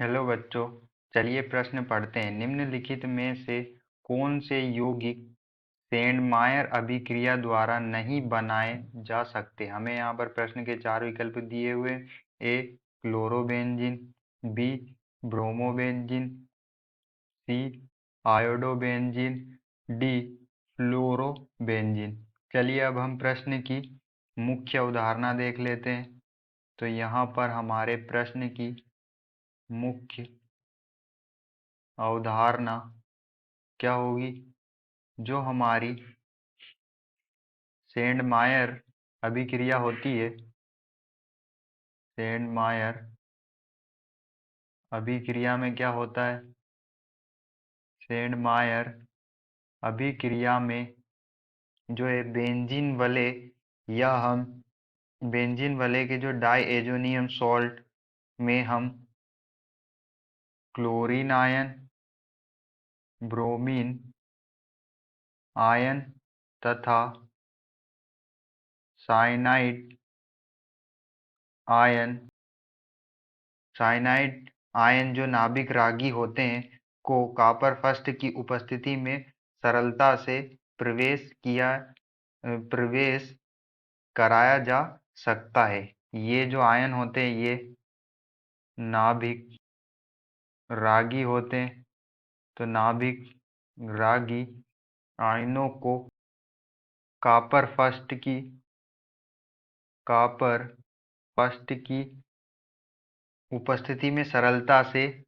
Hello बच्चों, चलिए प्रश्न पढ़ते हैं। निम्नलिखित में से कौन से यौगिक सेंडमायर अभिक्रिया द्वारा नहीं बनाए जा सकते? हमें यहाँ पर प्रश्न के चार विकल्प दिए हुए हैं। ए क्लोरोबेंजीन, बी ब्रोमोबेंजीन, सी आयोडोबेंजीन, डी फ्लोरोबेंजीन। चलिए अब हम प्रश्न की मुख्य अवधारणा देख लेते हैं। तो यहाँ पर हमारे प्रश्न की मुख्य अवधारणा क्या होगी? जो हमारी सेंडमायर अभिक्रिया होती है, सेंडमायर अभिक्रिया में क्या होता है? सेंडमायर अभिक्रिया में जो है बेंजीन वाले, या हम बेंजीन वाले के जो डाइएजोनियम सॉल्ट में हम क्लोरीन आयन, ब्रोमीन आयन तथा साइनाइड आयन, साइनाइड आयन जो नाभिक रागी होते हैं को कॉपरफस्ट की उपस्थिति में सरलता से प्रवेश कराया जा सकता है। ये जो आयन होते हैं ये नाभिक रागी होते हैं। तो नाभिक रागी आयनों को कॉपरफस्ट की उपस्थिति में सरलता से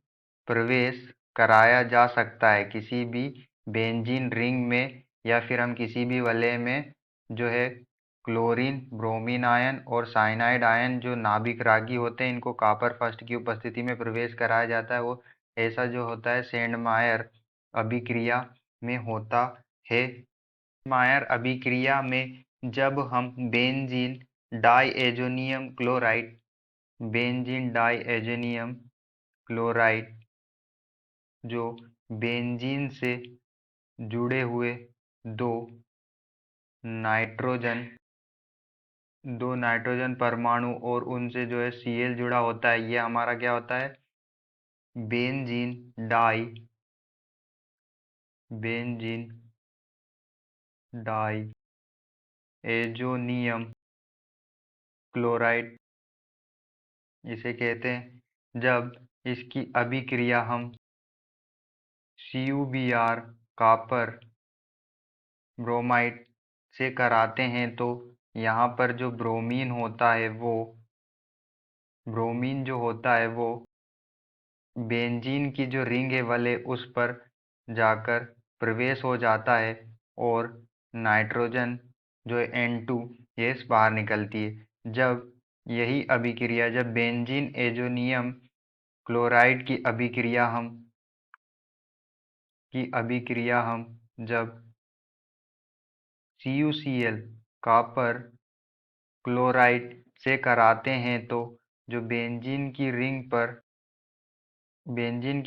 प्रवेश कराया जा सकता है किसी भी बेंजीन रिंग में, या फिर हम किसी भी वलय में जो है क्लोरीन, ब्रोमीन आयन और साइनाइड आयन जो नाभिक रागी होते हैं इनको कॉपरफस्ट की उपस्थिति में प्रवेश कराया जाता है। वो ऐसा जो होता है सेंडमायर अभिक्रिया में होता है। मायर अभिक्रिया में जब हम benzene diazonium chloride, benzene diazonium chloride जो बेंजीन से जुड़े हुए दो नाइट्रोजन परमाणु और उनसे जो है Cl जुड़ा होता है, ये हमारा क्या होता है? बेंजीन डाई एजोनियम क्लोराइड इसे कहते हैं। जब इसकी अभिक्रिया हम CuBr कॉपर ब्रोमाइड से कराते हैं तो यहाँ पर जो ब्रोमीन होता है वो बेंजीन की जो रिंग है वाले उस पर जाकर प्रवेश हो जाता है और नाइट्रोजन जो है N2 गैस बाहर निकलती है। जब यही अभिक्रिया, जब बेंजीन एजोनियम क्लोराइड की अभिक्रिया हम जब CuCl कॉपर क्लोराइड से कराते हैं तो जो बेंजीन की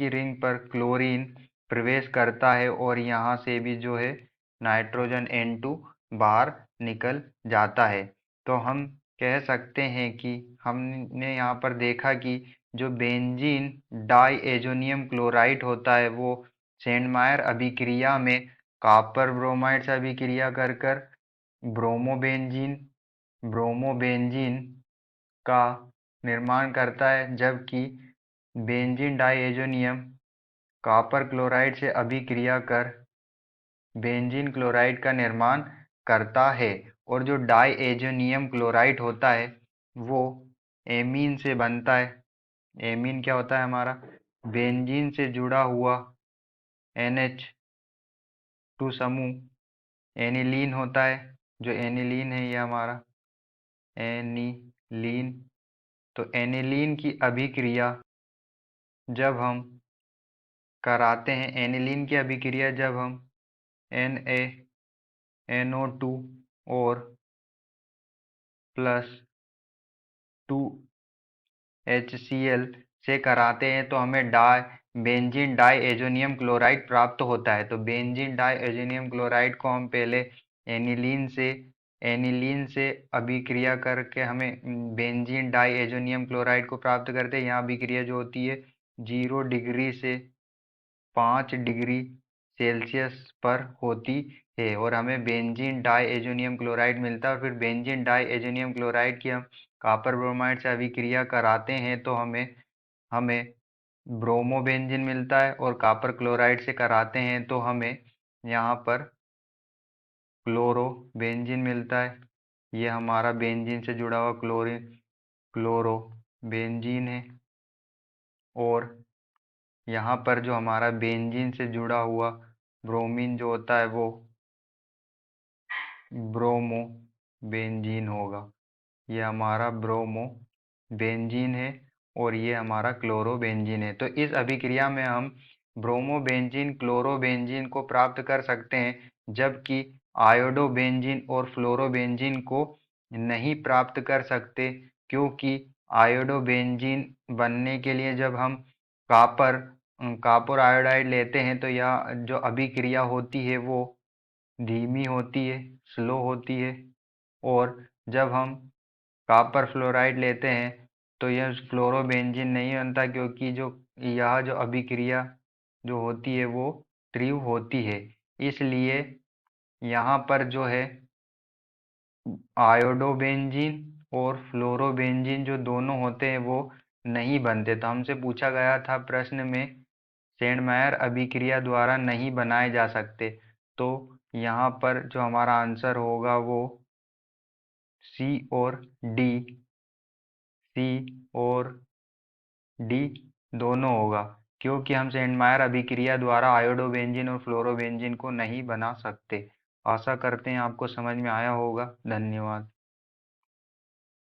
रिंग पर क्लोरीन प्रवेश करता है और यहाँ से भी जो है नाइट्रोजन N2 बाहर निकल जाता है। तो हम कह सकते हैं कि हमने यहाँ पर देखा कि जो बेंजीन डाइएजोनियम क्लोराइड होता है वो सेंडमायर अभिक्रिया में कॉपर ब्रोमाइड से अभिक्रिया कर कर ब्रोमोबेंजीन ब्रोमोबेंजीन का निर्माण करता है, जबकि बेंजीन डाइएजोनियम कॉपर क्लोराइड से अभिक्रिया कर बेंजीन क्लोराइड का निर्माण करता है। और जो डाइएजोनियम क्लोराइड होता है वो एमीन से बनता है। एमीन क्या होता है हमारा? बेंजीन से जुड़ा हुआ NH2 समूह एनिलीन होता है। जो एनिलीन है ये हमारा एनिलीन। तो एनिलीन की अभिक्रिया जब हम कराते हैं, एनिलीन की अभिक्रिया जब हम NaNO2 और +2HCl से कराते हैं तो हमें बेंजीन डाइएजोनियम क्लोराइड प्राप्त होता है। तो बेंजीन डाइएजोनियम क्लोराइड को हम पहले एनिलीन से अभिक्रिया करके हमें बेंजीन डाइएजोनियम क्लोराइड को प्राप्त करते हैं। यहाँ अभिक्रिया जो होती है 0 डिग्री से 5 डिग्री सेल्सियस पर होती है और हमें बेंजीन डाई एजोनियम क्लोराइड मिलता है। और फिर बेंजीन डाई एजोनियम क्लोराइड की हम कॉपर ब्रोमाइड से अभिक्रिया कराते हैं तो हमें हमें ब्रोमोबेंजीन मिलता है, और कॉपर क्लोराइड से कराते हैं तो हमें यहाँ पर क्लोरोबेंजीन मिलता है। ये हमारा बेंजीन से जुड़ा हुआ क्लोरोबेंजीन है। और यहाँ पर जो हमारा बेंजीन से जुड़ा हुआ ब्रोमीन जो होता है वो ब्रोमो बेंजीन होगा। ये हमारा ब्रोमो बेंजीन है और ये हमारा क्लोरोबेंजीन है। तो इस अभिक्रिया में हम ब्रोमोबेंजीन क्लोरोबेंजीन को प्राप्त कर सकते हैं, जबकि आयोडोबेंजीन और फ्लोरोबेंजीन को नहीं प्राप्त कर सकते, क्योंकि आयोडोबेंजीन बनने के लिए जब हम कापर कापर आयोडाइड लेते हैं तो यह जो अभिक्रिया होती है वो धीमी होती है, स्लो होती है। और जब हम कॉपर फ्लोराइड लेते हैं तो यह फ्लोरोबेंजीन नहीं बनता, क्योंकि जो यह जो अभिक्रिया जो होती है वो तीव्र होती है। इसलिए यहाँ पर जो है आयोडोबेंजीन और फ्लोरोबेंजीन जो दोनों होते हैं वो नहीं बनते। तो हमसे पूछा गया था प्रश्न में सेंडमायर अभिक्रिया द्वारा नहीं बनाए जा सकते। तो यहाँ पर जो हमारा आंसर होगा वो सी और डी, सी और डी दोनों होगा, क्योंकि हम सेंडमायर अभिक्रिया द्वारा आयोडोबेंजीन और फ्लोरोबेंजीन को नहीं बना सकते। आशा करते हैं आपको समझ में आया होगा। धन्यवाद।